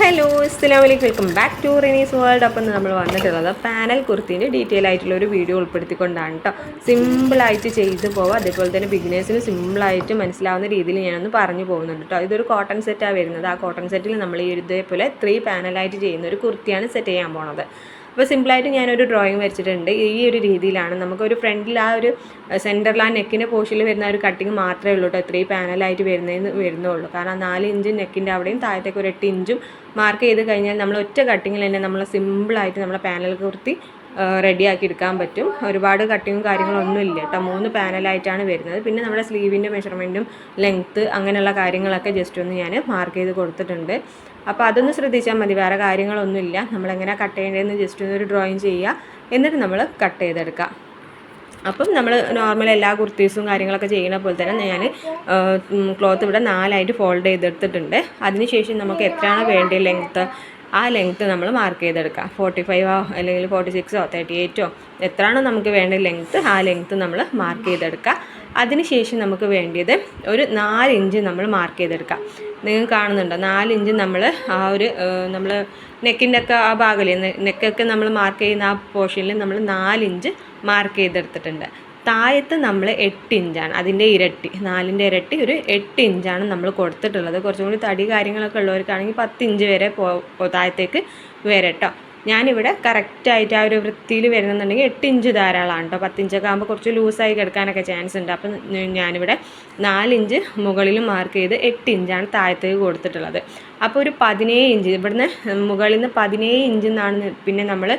Hello അസ്സലാമലൈക്കും, welcome back to Rinees world. അപ്പം നമ്മൾ വന്നിട്ടുള്ളത് പാനൽ കുർത്തീൻ്റെ ഡീറ്റെയിൽ ആയിട്ടുള്ള ഒരു വീഡിയോ ഉൾപ്പെടുത്തിക്കൊണ്ടാണ് കേട്ടോ. സിമ്പിളായിട്ട് ചെയ്തു പോവാം, അതേപോലെ തന്നെ ബിഗിനേഴ്സിന് സിമ്പിളായിട്ട് മനസ്സിലാവുന്ന രീതിയിൽ ഞാനൊന്ന് പറഞ്ഞു പോകുന്നുണ്ട് കേട്ടോ. ഇതൊരു കോട്ടൺ സെറ്റാണ് വരുന്നത്. ആ കോട്ടൺ സെറ്റിൽ നമ്മൾ ഈ ഇതേപോലെ 3 പാനലായിട്ട് ചെയ്യുന്ന ഒരു കുർത്തിയാണ് സെറ്റ് ചെയ്യാൻ പോണത്. അപ്പോൾ സിമ്പിളായിട്ട് ഞാനൊരു ഡ്രോയിങ് വരച്ചിട്ടുണ്ട്. ഈ ഒരു രീതിയിലാണ് നമുക്കൊരു ഫ്രണ്ടിൽ ആ ഒരു സെൻറ്ററിൽ ആ നെക്കിൻ്റെ പോർഷനിൽ വരുന്ന ഒരു കട്ടിങ് മാത്രമേ ഉള്ളൂ കേട്ടോ 3 പാനലായിട്ട് വരുന്നുള്ളൂ. കാരണം 4 ഇഞ്ച് നെക്കിൻ്റെ അവിടെയും താഴത്തേക്ക് ഒരു 8 ഇഞ്ചും മാർക്ക് ചെയ്ത് കഴിഞ്ഞാൽ നമ്മൾ ഒറ്റ കട്ടിങ്ങിൽ തന്നെ നമ്മൾ സിമ്പിളായിട്ട് നമ്മളെ പാനൽ കുർത്തി റെഡിയാക്കി എടുക്കാൻ പറ്റും. ഒരുപാട് കട്ടിങ്ങും കാര്യങ്ങളൊന്നും ഇല്ല കേട്ടോ. 3 പാനലായിട്ടാണ് വരുന്നത്. പിന്നെ നമ്മുടെ സ്ലീവിൻ്റെ മെഷർമെൻറ്റും ലെങ്ത്ത് അങ്ങനെയുള്ള കാര്യങ്ങളൊക്കെ ജസ്റ്റ് ഒന്ന് ഞാൻ മാർക്ക് ചെയ്ത് കൊടുത്തിട്ടുണ്ട്. അപ്പോൾ അതൊന്ന് ശ്രദ്ധിച്ചാൽ മതി, വേറെ കാര്യങ്ങളൊന്നുമില്ല. നമ്മളെങ്ങനെ കട്ട് ചെയ്യേണ്ടതെന്ന് ജസ്റ്റ് ഒരു ഡ്രോയിങ് ചെയ്യുക, എന്നിട്ട് നമ്മൾ കട്ട് ചെയ്തെടുക്കുക. അപ്പം നമ്മൾ നോർമൽ എല്ലാ കുർത്തീസും കാര്യങ്ങളൊക്കെ ചെയ്യുന്ന പോലെ തന്നെ ഞാൻ ക്ലോത്ത് ഇവിടെ 4ആയിട്ട് ഫോൾഡ് ചെയ്തെടുത്തിട്ടുണ്ട്. അതിനുശേഷം നമുക്ക് എത്രയാണ് വേണ്ടത് ലെങ്ത്ത്, ആ ലെങ്ത്ത് നമ്മൾ മാർക്ക് ചെയ്തെടുക്കുക. 45 അല്ലെങ്കിൽ 46 38 എത്രയാണോ നമുക്ക് വേണ്ട ലെങ്ത്ത്, ആ ലെങ്ത്ത് നമ്മൾ മാർക്ക് ചെയ്തെടുക്കുക. അതിനുശേഷം നമുക്ക് വേണ്ടത് ഒരു 4 ഇഞ്ച് നമ്മൾ മാർക്ക് ചെയ്തെടുക്കുക. നിങ്ങൾ കാണുന്നുണ്ടോ, 4 ഇഞ്ച് നമ്മൾ ആ ഒരു നമ്മൾ നെക്കിൻ്റെ ഒക്കെ ആ ഭാഗമില്ലേ, നെക്കൊക്കെ നമ്മൾ മാർക്ക് ചെയ്യുന്ന ആ പോർഷനിൽ നമ്മൾ 4 ഇഞ്ച് മാർക്ക് ചെയ്തെടുത്തിട്ടുണ്ട്. താഴത്ത് നമ്മൾ 8 ഇഞ്ചാണ്, അതിൻ്റെ ഇരട്ടി, 4ൻ്റെ ഇരട്ടി ഒരു 8 ഇഞ്ചാണ് നമ്മൾ കൊടുത്തിട്ടുള്ളത്. കുറച്ചും കൂടി തടി കാര്യങ്ങളൊക്കെ ഉള്ളവർക്കാണെങ്കിൽ 10 ഇഞ്ച് വരെ താഴത്തേക്ക് വരെ കേട്ടോ. ഞാനിവിടെ കറക്റ്റായിട്ട് ആ ഒരു വൃത്തിയിൽ വരുന്നുണ്ടെങ്കിൽ 8 ഇഞ്ച് ധാരാളമാണ് കേട്ടോ. 10 ഇഞ്ചൊക്കെ ആകുമ്പോൾ കുറച്ച് ലൂസായി കിടക്കാനൊക്കെ ചാൻസ് ഉണ്ട്. അപ്പം ഞാനിവിടെ 4 ഇഞ്ച് മുകളിൽ മാർക്ക് ചെയ്ത് 8 ഇഞ്ചാണ് താഴത്തേക്ക് കൊടുത്തിട്ടുള്ളത്. അപ്പോൾ ഒരു 17 ഇഞ്ച് ഇവിടുന്ന് മുകളിൽ നിന്ന് 17 ഇഞ്ച് എന്നാണ് പിന്നെ നമ്മൾ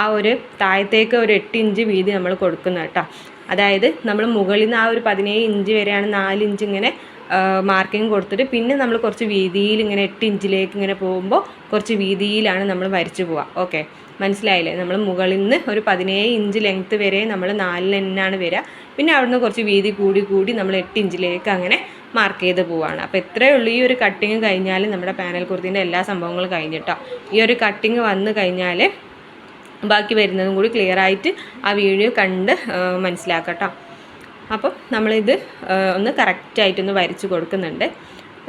ആ ഒരു താഴത്തേക്ക് ഒരു 8 ഇഞ്ച് വീതി നമ്മൾ കൊടുക്കുന്നത് കേട്ടോ. അതായത് നമ്മൾ മുകളിൽ നിന്ന് ആ ഒരു 17 ഇഞ്ച് വരെയാണ് 4 ഇഞ്ച് ഇങ്ങനെ മാർക്കിങ് കൊടുത്തിട്ട് പിന്നെ നമ്മൾ കുറച്ച് വീതിയിൽ ഇങ്ങനെ 8 ഇഞ്ചിലേക്ക് ഇങ്ങനെ പോകുമ്പോൾ കുറച്ച് വീതിയിലാണ് നമ്മൾ വരച്ച് പോവുക. ഓക്കെ, മനസ്സിലായില്ലേ? നമ്മൾ മുകളിൽ നിന്ന് ഒരു 17 ഇഞ്ച് ലെങ്ത്ത് വരെ നമ്മൾ 4 തന്നെയാണ് വരിക. പിന്നെ അവിടുന്ന് കുറച്ച് വീതി കൂടി നമ്മൾ 8 ഇഞ്ചിലേക്ക് അങ്ങനെ മാർക്ക് ചെയ്ത് പോവുകയാണ്. അപ്പോൾ ഇത്രയേ ഉള്ളൂ. ഈ ഒരു കട്ടിങ് കഴിഞ്ഞാൽ നമ്മുടെ പാനൽ കുർത്തീൻ്റെ എല്ലാ സംഭവങ്ങളും കഴിഞ്ഞിട്ടോ. ഈ ഒരു കട്ടിങ് വന്നു കഴിഞ്ഞാൽ ബാക്കി വരുന്നതും കൂടി ക്ലിയർ ആയിട്ട് ആ വീഡിയോ കണ്ട് മനസ്സിലാക്കട്ടോ. അപ്പം നമ്മളിത് ഒന്ന് കറക്റ്റായിട്ടൊന്ന് വരച്ച് കൊടുക്കുന്നുണ്ട്.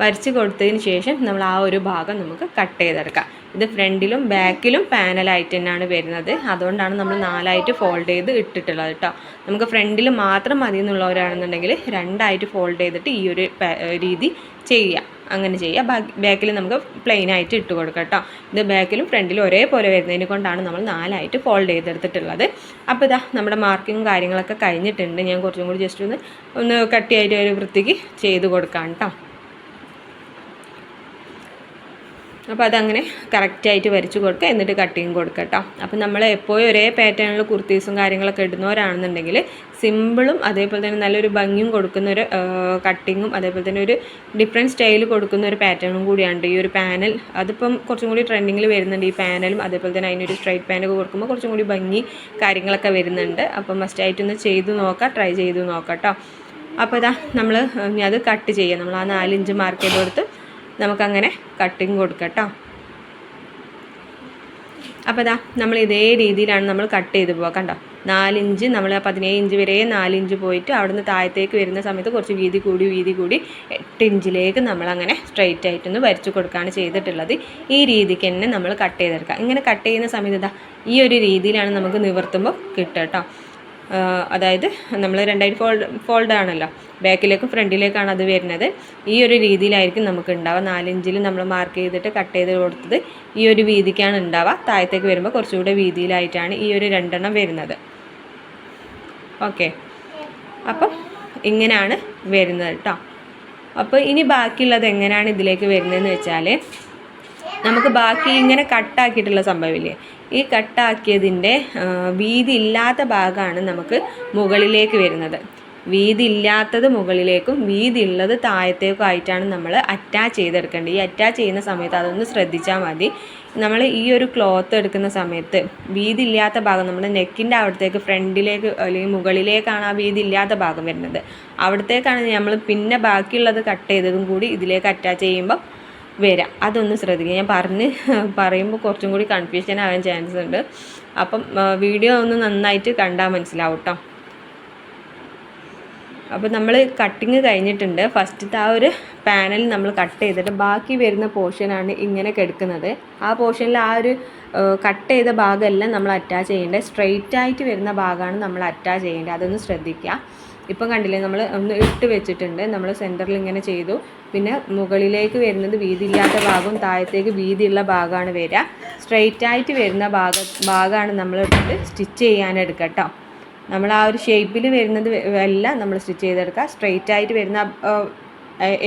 വരച്ച് കൊടുത്തതിന് ശേഷം നമ്മൾ ആ ഒരു ഭാഗം നമുക്ക് കട്ട് ചെയ്തെടുക്കാം. ഇത് ഫ്രണ്ടിലും ബാക്കിലും പാനലായിട്ട് തന്നെയാണ് വരുന്നത്. അതുകൊണ്ടാണ് നമ്മൾ 4ആയിട്ട് ഫോൾഡ് ചെയ്ത് ഇട്ടിട്ടുള്ളത് കേട്ടോ. നമുക്ക് ഫ്രണ്ടിൽ മാത്രം മതി എന്നുള്ളവരാണെന്നുണ്ടെങ്കിൽ 2ആയിട്ട് ഫോൾഡ് ചെയ്തിട്ട് ഈ ഒരു രീതി ചെയ്യുക, അങ്ങനെ ചെയ്യുക. ബാക്കിൽ നമുക്ക് പ്ലെയിൻ ആയിട്ട് ഇട്ട് കൊടുക്കാം കേട്ടോ. ഇത് ബാക്കിലും ഫ്രണ്ടിലും ഒരേപോലെ വരുന്നതിനെ കൊണ്ടാണ് നമ്മൾ 4ആയിട്ട് ഫോൾഡ് ചെയ്തെടുത്തിട്ടുള്ളത്. അപ്പോൾ ഇതാ നമ്മുടെ മാർക്കിങ്ങും കാര്യങ്ങളൊക്കെ കഴിഞ്ഞിട്ടുണ്ട്. ഞാൻ കുറച്ചും കൂടി ജസ്റ്റ് ഒന്ന് കട്ടിയായിട്ട് ഒരു വൃത്തിക്ക് ചെയ്ത് കൊടുക്കാം കേട്ടോ. അപ്പോൾ അതങ്ങനെ കറക്റ്റായിട്ട് വരച്ച് കൊടുക്കുക, എന്നിട്ട് കട്ടിങ് കൊടുക്കുക കേട്ടോ. അപ്പോൾ നമ്മൾ എപ്പോഴും ഒരേ പാറ്റേണിൽ കുർത്തീസും കാര്യങ്ങളൊക്കെ ഇടുന്നവരാണെന്നുണ്ടെങ്കിൽ സിമ്പിളും അതേപോലെ തന്നെ നല്ലൊരു ഭംഗിയും കൊടുക്കുന്ന ഒരു കട്ടിങ്ങും അതേപോലെ തന്നെ ഒരു ഡിഫറെൻറ്റ് സ്റ്റൈൽ കൊടുക്കുന്ന ഒരു പാറ്റേണും കൂടിയാണ് ഈ ഒരു പാനൽ. അതിപ്പം കുറച്ചും കൂടി ട്രെൻഡിങ്ങിൽ വരുന്നുണ്ട് ഈ പാനലും. അതേപോലെ തന്നെ അതിനൊരു സ്ട്രൈറ്റ് പാനൊക്കെ കൊടുക്കുമ്പോൾ കുറച്ചും കൂടി ഭംഗി കാര്യങ്ങളൊക്കെ വരുന്നുണ്ട്. അപ്പം മസ്റ്റായിട്ടൊന്ന് ചെയ്ത് നോക്കാം, ട്രൈ ചെയ്ത് നോക്കാം കേട്ടോ. അപ്പോൾ ഇതാ നമ്മൾ അത് കട്ട് ചെയ്യാം. നമ്മൾ ആ 4 ഇഞ്ച് മാർക്ക് ചെയ്ത് കൊടുത്ത് നമുക്കങ്ങനെ കട്ടിങ് കൊടുക്കാം കേട്ടോ. അപ്പോൾ ഇതാ നമ്മൾ ഇതേ രീതിയിലാണ് നമ്മൾ കട്ട് ചെയ്ത് പോവുക. കണ്ടോ, 4 ഇഞ്ച് നമ്മൾ 17 ഇഞ്ച് വരെ 4 ഇഞ്ച് പോയിട്ട് അവിടുന്ന് താഴത്തേക്ക് വരുന്ന സമയത്ത് കുറച്ച് വീതി കൂടി 8 ഇഞ്ചിലേക്ക് നമ്മളങ്ങനെ സ്ട്രെയിറ്റ് ആയിട്ടൊന്ന് വരച്ച് കൊടുക്കുകയാണ് ചെയ്തിട്ടുള്ളത്. ഈ രീതിക്ക് തന്നെ നമ്മൾ കട്ട് ചെയ്തെടുക്കുക. ഇങ്ങനെ കട്ട് ചെയ്യുന്ന സമയത്ത് ഇതാ ഈ ഒരു രീതിയിലാണ് നമുക്ക് നിവർത്തുമ്പോൾ കിട്ടുക കേട്ടോ. അതായത് നമ്മൾ 2ആയിട്ട് ഫോൾഡ് ആണല്ലോ, ബാക്കിലേക്കും ഫ്രണ്ടിലേക്കാണ് അത് വരുന്നത്. ഈ ഒരു രീതിയിലായിരിക്കും നമുക്ക് ഉണ്ടാവുക. 4 ഇഞ്ചിൽ നമ്മൾ മാർക്ക് ചെയ്തിട്ട് കട്ട് ചെയ്ത് കൊടുത്തത് ഈ ഒരു വീതിക്കാണ് ഉണ്ടാവുക. താഴത്തേക്ക് വരുമ്പോൾ കുറച്ചുകൂടെ വീതിയിലായിട്ടാണ് ഈ ഒരു 2 എണ്ണം വരുന്നത്. ഓക്കെ, അപ്പം ഇങ്ങനെയാണ് വരുന്നത് കേട്ടോ. അപ്പോൾ ഇനി ബാക്കിയുള്ളത് എങ്ങനെയാണ് ഇതിലേക്ക് വരുന്നതെന്ന് വെച്ചാൽ, നമുക്ക് ബാക്കി ഇങ്ങനെ കട്ടാക്കിയിട്ടുള്ള സംഭവമില്ലേ, ഈ കട്ടാക്കിയതിൻ്റെ വീതി ഇല്ലാത്ത ഭാഗമാണ് നമുക്ക് മുകളിലേക്ക് വരുന്നത്. വീതി ഇല്ലാത്തത് മുകളിലേക്കും വീതി ഉള്ളത് താഴത്തേക്കും ആയിട്ടാണ് നമ്മൾ അറ്റാച്ച് ചെയ്തെടുക്കേണ്ടത്. ഈ അറ്റാച്ച് ചെയ്യുന്ന സമയത്ത് അതൊന്ന് ശ്രദ്ധിച്ചാൽ മതി. നമ്മൾ ഈ ഒരു ക്ലോത്ത് എടുക്കുന്ന സമയത്ത് വീതി ഇല്ലാത്ത ഭാഗം നമ്മുടെ നെക്കിൻ്റെ അവിടത്തേക്ക് ഫ്രണ്ടിലേക്ക് അല്ലെങ്കിൽ മുകളിലേക്കാണ് ആ വീതി ഇല്ലാത്ത ഭാഗം വരുന്നത്. അവിടത്തേക്കാണ് നമ്മൾ പിന്നെ ബാക്കിയുള്ളത് കട്ട് ചെയ്തതും കൂടി ഇതിലേക്ക് അറ്റാച്ച് ചെയ്യുമ്പോൾ വരാം. അതൊന്ന് ശ്രദ്ധിക്കുക. ഞാൻ പറയുമ്പോൾ കുറച്ചും കൂടി കൺഫ്യൂഷൻ ആകാൻ ചാൻസ് ഉണ്ട്. അപ്പം വീഡിയോ ഒന്ന് നന്നായിട്ട് കണ്ടാൽ മനസ്സിലാവും കേട്ടോ. അപ്പോൾ നമ്മൾ കട്ടിങ് കഴിഞ്ഞിട്ടുണ്ട്. ഫസ്റ്റത്തെ ആ ഒരു പാനൽ നമ്മൾ കട്ട് ചെയ്തിട്ട് ബാക്കി വരുന്ന പോർഷനാണ് ഇങ്ങനെ കിടക്കുന്നത്. ആ പോർഷനിൽ ആ ഒരു കട്ട് ചെയ്ത ഭാഗമെല്ലാം നമ്മൾ അറ്റാച്ച് ചെയ്യേണ്ടത്. സ്ട്രെയിറ്റ് ആയിട്ട് വരുന്ന ഭാഗമാണ് നമ്മൾ അറ്റാച്ച് ചെയ്യേണ്ടത്. അതൊന്ന് ശ്രദ്ധിക്കുക. ഇപ്പം കണ്ടില്ലേ, നമ്മൾ ഒന്ന് ഇട്ട് വെച്ചിട്ടുണ്ട്. നമ്മൾ സെൻറ്ററിൽ ഇങ്ങനെ ചെയ്തു. പിന്നെ മുകളിലേക്ക് വരുന്നത് വീതിയില്ലാത്ത ഭാഗവും താഴത്തേക്ക് വീതിയുള്ള ഭാഗമാണ് വരിക. സ്ട്രെയിറ്റ് ആയിട്ട് വരുന്ന ഭാഗമാണ് നമ്മൾ ഇട്ടിട്ട് സ്റ്റിച്ച് ചെയ്യാനെടുക്കുക കേട്ടോ. നമ്മൾ ആ ഒരു ഷേപ്പിൽ വരുന്നത് എല്ലാം നമ്മൾ സ്റ്റിച്ച് ചെയ്തെടുക്കുക. സ്ട്രെയിറ്റ് ആയിട്ട് വരുന്ന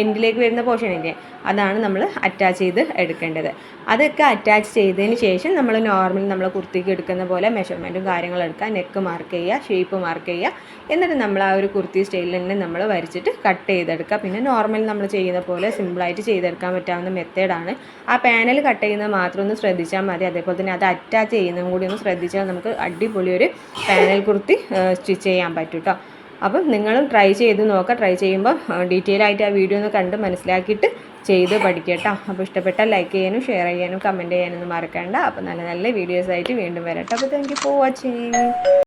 എൻഡിലേക്ക് വരുന്ന പോർഷനില്ലേ, അതാണ് നമ്മൾ അറ്റാച്ച് ചെയ്ത് എടുക്കേണ്ടത്. അതൊക്കെ അറ്റാച്ച് ചെയ്തതിന് ശേഷം നമ്മൾ നോർമൽ നമ്മൾ കുർത്തിക്ക് എടുക്കുന്ന പോലെ മെഷർമെൻറ്റും കാര്യങ്ങളും എടുക്കുക. നെക്ക് മാർക്ക് ചെയ്യുക, ഷേപ്പ് മാർക്ക് ചെയ്യുക. എന്നിട്ട് നമ്മൾ ആ ഒരു കുർത്തി സ്റ്റൈലിൽ തന്നെ നമ്മൾ വരച്ചിട്ട് കട്ട് ചെയ്തെടുക്കുക. പിന്നെ നോർമൽ നമ്മൾ ചെയ്യുന്ന പോലെ സിമ്പിളായിട്ട് ചെയ്തെടുക്കാൻ പറ്റാവുന്ന മെത്തേഡാണ്. ആ പാനൽ കട്ട് ചെയ്യുന്നത് മാത്രം ഒന്ന് ശ്രദ്ധിച്ചാൽ മതി. അതേപോലെ തന്നെ അത് അറ്റാച്ച് ചെയ്യുന്നതും കൂടി ഒന്ന് ശ്രദ്ധിച്ചാൽ നമുക്ക് അടിപൊളി ഒരു പാനൽ കുർത്തി സ്റ്റിച്ച് ചെയ്യാൻ പറ്റും കേട്ടോ. അപ്പം നിങ്ങളും ട്രൈ ചെയ്ത് നോക്കുക. ട്രൈ ചെയ്യുമ്പോൾ ഡീറ്റെയിൽ ആയിട്ട് ആ വീഡിയോ ഒന്ന് കണ്ട് മനസ്സിലാക്കിയിട്ട് ചെയ്ത് പഠിക്കുക കേട്ടോ. അപ്പോൾ ഇഷ്ടപ്പെട്ടാൽ ലൈക്ക് ചെയ്യാനും ഷെയർ ചെയ്യാനും കമൻറ്റ് ചെയ്യാനൊന്നും മറക്കണ്ട. അപ്പോൾ നല്ല നല്ല വീഡിയോസായിട്ട് വീണ്ടും വരട്ടെ. അപ്പോൾ താങ്ക് യു ഫോർ വാച്ചിങ്.